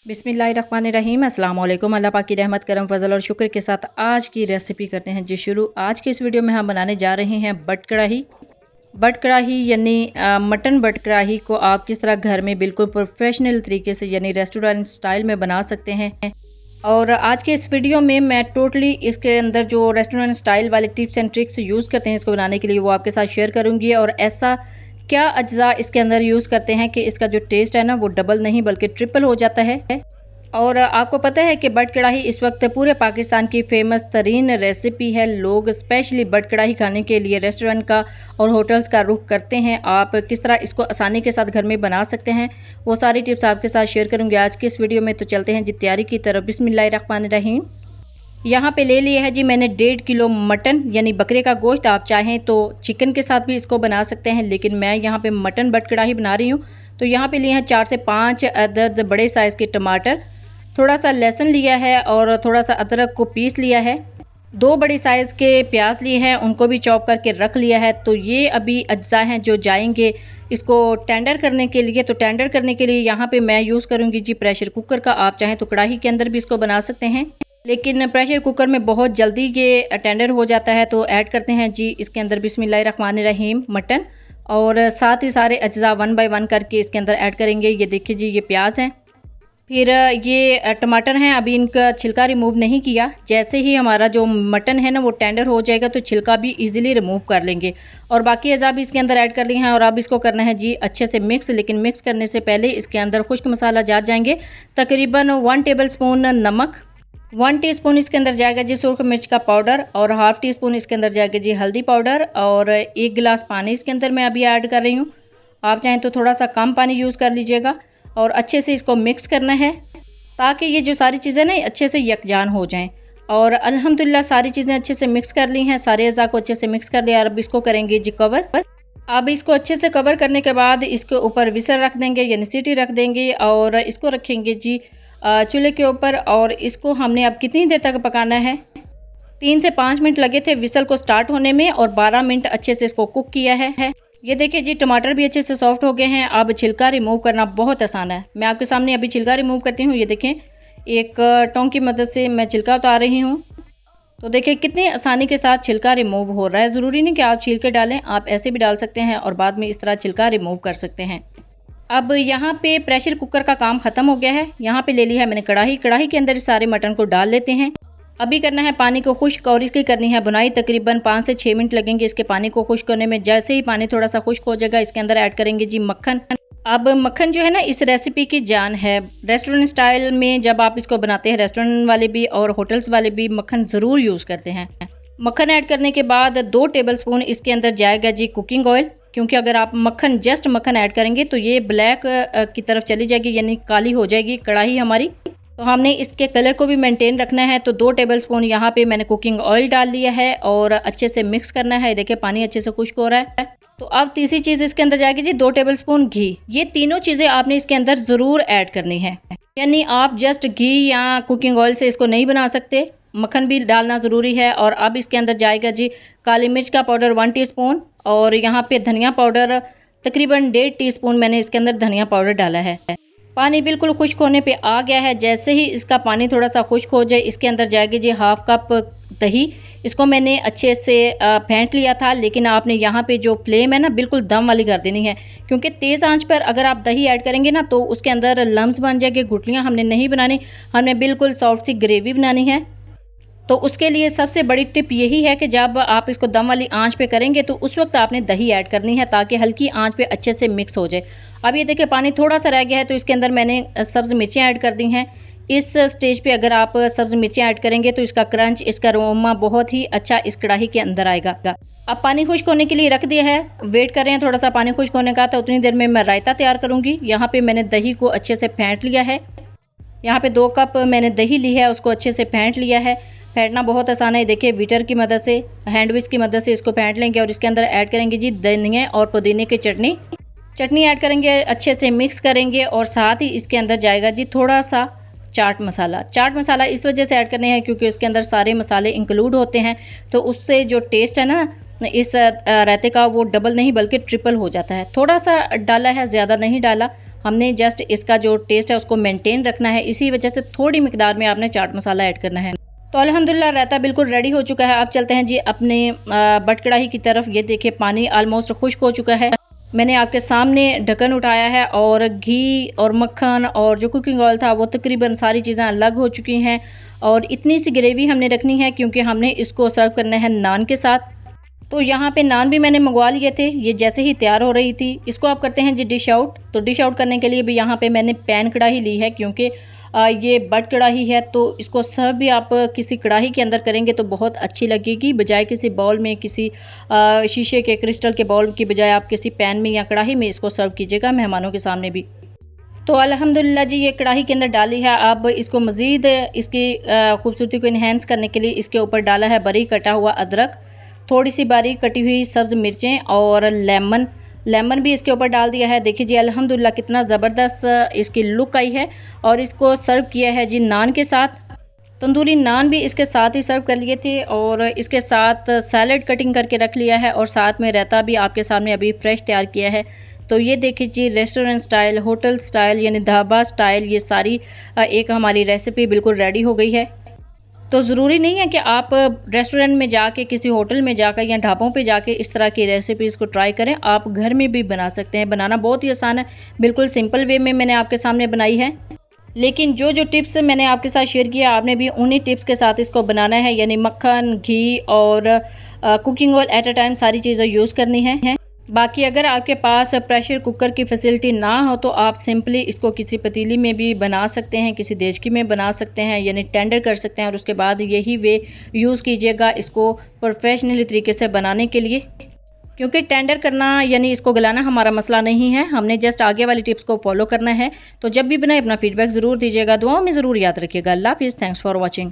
बिस्मिल्लाहिर्रहमानिर्रहीम। अस्सलाम वालेकुम। अल्लाह पाक की रहमत करम फजल और शुक्र के साथ आज की रेसिपी करते हैं जी शुरू। आज की इस वीडियो में हम बनाने जा रहे हैं बट कढ़ाई। बट कढ़ाई यानी मटन बट कढ़ाई को आप किस तरह घर में बिल्कुल प्रोफेशनल तरीके से यानी रेस्टोरेंट स्टाइल में बना सकते हैं। और आज के इस वीडियो में मैं टोटली इसके अंदर जो रेस्टोरेंट स्टाइल वाले टिप्स एंड ट्रिक्स यूज़ करते हैं इसको बनाने के लिए वो आपके साथ शेयर करूंगी। और ऐसा क्या अज्जा इसके अंदर यूज़ करते हैं कि इसका जो टेस्ट है ना वो डबल नहीं बल्कि ट्रिपल हो जाता है। और आपको पता है कि बट कढ़ाई इस वक्त पूरे पाकिस्तान की फेमस तरीन रेसिपी है। लोग स्पेशली बट कढ़ाई खाने के लिए रेस्टोरेंट का और होटल्स का रुख करते हैं। आप किस तरह इसको आसानी के साथ घर में बना सकते हैं वो सारी टिप्स आपके साथ शेयर करूंगी आज की इस वीडियो में। तो चलते हैं जी तैयारी की तरफ। बिस्मिल्लाहिर्रहमानिर्रहीम। यहाँ पे ले लिया है जी मैंने 1.5 किलो मटन यानी बकरे का गोश्त। आप चाहें तो चिकन के साथ भी इसको बना सकते हैं, लेकिन मैं यहाँ पे मटन बट कढ़ाई बना रही हूँ। तो यहाँ पे लिए हैं 4 से 5 अदद बड़े साइज़ के टमाटर, थोड़ा सा लहसुन लिया है और थोड़ा सा अदरक को पीस लिया है। 2 बड़ी साइज़ के प्याज लिए हैं, उनको भी चॉप करके रख लिया है। तो ये अभी अज्जा हैं जो जाएंगे इसको टेंडर करने के लिए। तो टेंडर करने के लिए यहाँ पे मैं यूज़ करूँगी जी प्रेशर कुकर का। आप चाहें तो कढ़ाई के अंदर भी इसको बना सकते हैं, लेकिन प्रेशर कुकर में बहुत जल्दी ये टेंडर हो जाता है। तो ऐड करते हैं जी इसके अंदर बिस्मिल्लाहिर्रहमानिर्रहीम मटन, और साथ ही सारे अज्जा 1 बाय 1 करके इसके अंदर ऐड करेंगे। ये देखिए जी ये प्याज हैं, फिर ये टमाटर हैं। अभी इनका छिलका रिमूव नहीं किया। जैसे ही हमारा जो मटन है ना वो टेंडर हो जाएगा तो छिलका भी इजीली रिमूव कर लेंगे। और बाकी अज़ा भी इसके अंदर ऐड कर लिए हैं और अब इसको करना है जी अच्छे से मिक्स। लेकिन मिक्स करने से पहले इसके अंदर खुश्क मसाला जा जाएंगे। तकरीबन 1 टेबल स्पून नमक, 1 टीस्पून इसके अंदर जाएगा जी सुर्ख मिर्च का पाउडर, और ½ टीस्पून इसके अंदर जाएगा जी हल्दी पाउडर, और 1 गिलास पानी इसके अंदर मैं अभी ऐड कर रही हूँ। आप चाहें तो थोड़ा सा कम पानी यूज़ कर लीजिएगा। और अच्छे से इसको मिक्स करना है ताकि ये जो सारी चीज़ें ना अच्छे से यकजान हो जाएं। और अल्हम्दुलिल्लाह सारी चीज़ें अच्छे से मिक्स कर ली हैं, सारे अज़ा को अच्छे से मिक्स कर लिया। अब इसको करेंगे जी कवर। अब इसको अच्छे से कवर करने के बाद इसके ऊपर विसल रख देंगे यानी सीटी रख देंगे, और इसको रखेंगे जी चूल्हे के ऊपर। और इसको हमने अब कितनी देर तक पकाना है, 3 से 5 मिनट लगे थे विसल को स्टार्ट होने में, और 12 मिनट अच्छे से इसको कुक किया है। ये देखिए जी टमाटर भी अच्छे से सॉफ्ट हो गए हैं। अब छिलका रिमूव करना बहुत आसान है। मैं आपके सामने अभी छिलका रिमूव करती हूँ। ये देखें एक टोंग की मदद से मैं छिलका उतार रही हूँ। तो देखिए कितनी आसानी के साथ छिलका रिमूव हो रहा है। ज़रूरी नहीं कि आप छील के डालें, आप ऐसे भी डाल सकते हैं और बाद में इस तरह छिलका रिमूव कर सकते हैं। अब यहाँ पे प्रेशर कुकर का काम ख़त्म हो गया है। यहाँ पे ले लिया है मैंने कढ़ाई। कढ़ाई के अंदर सारे मटन को डाल लेते हैं। अभी करना है पानी को खुश्क और इसकी करनी है बुनाई। तकरीबन 5 से 6 मिनट लगेंगे इसके पानी को खुश्क होने में। जैसे ही पानी थोड़ा सा खुश्क हो जाएगा इसके अंदर ऐड करेंगे जी मक्खन। अब मक्खन जो है ना इस रेसिपी की जान है। रेस्टोरेंट स्टाइल में जब आप इसको बनाते हैं रेस्टोरेंट वाले भी और होटल्स वाले भी मक्खन ज़रूर यूज़ करते हैं। मक्खन ऐड करने के बाद 2 टेबल स्पून इसके अंदर जाएगा जी कुकिंग ऑयल, क्योंकि अगर आप जस्ट मक्खन ऐड करेंगे तो ये ब्लैक की तरफ चली जाएगी यानी काली हो जाएगी कढ़ाई हमारी। तो हमने इसके कलर को भी मेंटेन रखना है। तो 2 टेबल स्पून यहाँ पे मैंने कुकिंग ऑयल डाल लिया है और अच्छे से मिक्स करना है। देखिए पानी अच्छे से खुश्क हो रहा है। तो अब तीसरी चीज़ इसके अंदर जाएगी जी 2 टेबल स्पून घी। ये तीनों चीज़ें आपने इसके अंदर ज़रूर ऐड करनी है, यानी आप जस्ट घी या कुकिंग ऑयल से इसको नहीं बना सकते, मक्खन भी डालना ज़रूरी है। और अब इसके अंदर जाएगा जी काली मिर्च का पाउडर 1 टीस्पून, और यहाँ पे धनिया पाउडर तकरीबन 1.5 टीस्पून मैंने इसके अंदर धनिया पाउडर डाला है। पानी बिल्कुल खुश्क होने पे आ गया है। जैसे ही इसका पानी थोड़ा सा खुश्क हो जाए इसके अंदर जाएगी जी ½ कप दही। इसको मैंने अच्छे से फेंट लिया था, लेकिन आपने यहाँ पे जो फ्लेम है ना बिल्कुल दम वाली कर देनी है, क्योंकि तेज़ आंच पर अगर आप दही ऐड करेंगे ना तो उसके अंदर लम्स बन जाएंगे। गुठलियाँ हमने नहीं बनानी, हमने बिल्कुल सॉफ्ट सी ग्रेवी बनानी है। तो उसके लिए सबसे बड़ी टिप यही है कि जब आप इसको दम वाली आंच पे करेंगे तो उस वक्त आपने दही ऐड करनी है ताकि हल्की आंच पे अच्छे से मिक्स हो जाए। अब ये देखिए पानी थोड़ा सा रह गया है तो इसके अंदर मैंने सब्ज़ मिर्चें ऐड कर दी हैं। इस स्टेज पे अगर आप सब्ज़ मिर्चें ऐड करेंगे तो इसका क्रंच, इसका अरोमा बहुत ही अच्छा इस कढ़ाई के अंदर आएगा। अब पानी खुश्क होने के लिए रख दिया है, वेट कर रहे हैं थोड़ा सा पानी खुश्क होने का। तो उतनी देर में मैं रायता तैयार करूँगी। यहाँ पर मैंने दही को अच्छे से फेंट लिया है। यहाँ पर 2 कप मैंने दही ली है, उसको अच्छे से फेंट लिया है। फेंटना बहुत आसान है। देखिए बीटर की मदद से, हैंडविच की मदद से इसको फेंट लेंगे। और इसके अंदर ऐड करेंगे जी धनिया और पुदीने की चटनी ऐड करेंगे, अच्छे से मिक्स करेंगे। और साथ ही इसके अंदर जाएगा जी थोड़ा सा चाट मसाला इस वजह से ऐड करने हैं क्योंकि उसके अंदर सारे मसाले इंक्लूड होते हैं। तो उससे जो टेस्ट है ना इस रायते का वो डबल नहीं बल्कि ट्रिपल हो जाता है। थोड़ा सा डाला है, ज़्यादा नहीं डाला। हमने जस्ट इसका जो टेस्ट है उसको मेंटेन रखना है, इसी वजह से थोड़ी मिकदार में आपने चाट मसाला ऐड करना है। तो अल्हम्दुलिल्लाह रायता बिल्कुल रेडी हो चुका है। अब चलते हैं जी अपने बट कढ़ाई की तरफ। ये देखिए पानी ऑलमोस्ट खुश्क हो चुका है। मैंने आपके सामने ढक्कन उठाया है और घी और मक्खन और जो कुकिंग ऑयल था वो तकरीबन सारी चीज़ें अलग हो चुकी हैं। और इतनी सी ग्रेवी हमने रखनी है क्योंकि हमने इसको सर्व करना है नान के साथ। तो यहाँ पे नान भी मैंने मंगवा लिए थे, ये जैसे ही तैयार हो रही थी। इसको आप करते हैं जी डिश आउट। तो डिश आउट करने के लिए भी यहाँ पे मैंने पैन कढ़ाई ली है क्योंकि ये बट कढ़ाई है, तो इसको सर्व भी आप किसी कढ़ाई के अंदर करेंगे तो बहुत अच्छी लगेगी, बजाय किसी बाउल में, किसी शीशे के क्रिस्टल के बाउल की बजाय आप किसी पैन में या कढ़ाई में इसको सर्व कीजिएगा मेहमानों के सामने भी। तो अल्हम्दुलिल्लाह जी ये कढ़ाई के अंदर डाली है। अब इसको मज़ीद इसकी खूबसूरती को इन्हेंस करने के लिए इसके ऊपर डाला है बारीक कटा हुआ अदरक, थोड़ी सी बारीक कटी हुई सब्ज़ मिर्चें और लेमन भी इसके ऊपर डाल दिया है। देखिए जी अल्हम्दुलिल्लाह कितना ज़बरदस्त इसकी लुक आई है। और इसको सर्व किया है जी नान के साथ। तंदूरी नान भी इसके साथ ही सर्व कर लिए थे और इसके साथ सैलड कटिंग करके रख लिया है और साथ में रायता भी आपके सामने अभी फ्रेश तैयार किया है। तो ये देखिए जी रेस्टोरेंट स्टाइल, होटल स्टाइल यानी ढाबा स्टाइल ये सारी एक हमारी रेसिपी बिल्कुल रेडी हो गई है। तो ज़रूरी नहीं है कि आप रेस्टोरेंट में जाके, किसी होटल में जाकर या ढाबों पे जाके इस तरह की रेसिपीज़ को ट्राई करें। आप घर में भी बना सकते हैं। बनाना बहुत ही आसान है, बिल्कुल सिंपल वे में मैंने आपके सामने बनाई है। लेकिन जो जो टिप्स मैंने आपके साथ शेयर किया आपने भी उन्हीं टिप्स के साथ इसको बनाना है, यानी मक्खन, घी और cooking oil at a time सारी चीज़ें यूज़ करनी है। बाकी अगर आपके पास प्रेशर कुकर की फैसिलिटी ना हो तो आप सिंपली इसको किसी पतीली में भी बना सकते हैं, किसी देचकी में बना सकते हैं, यानी टेंडर कर सकते हैं और उसके बाद यही वे यूज़ कीजिएगा इसको प्रोफेशनली तरीके से बनाने के लिए। क्योंकि टेंडर करना यानी इसको गलाना हमारा मसला नहीं है, हमने जस्ट आगे वाली टिप्स को फॉलो करना है। तो जब भी बनाए अपना फीडबैक ज़रूर दीजिएगा, दुआओं में ज़रूर याद रखिएगा। अल्लाह हाफिज़, थैंक्स फॉर वॉचिंग।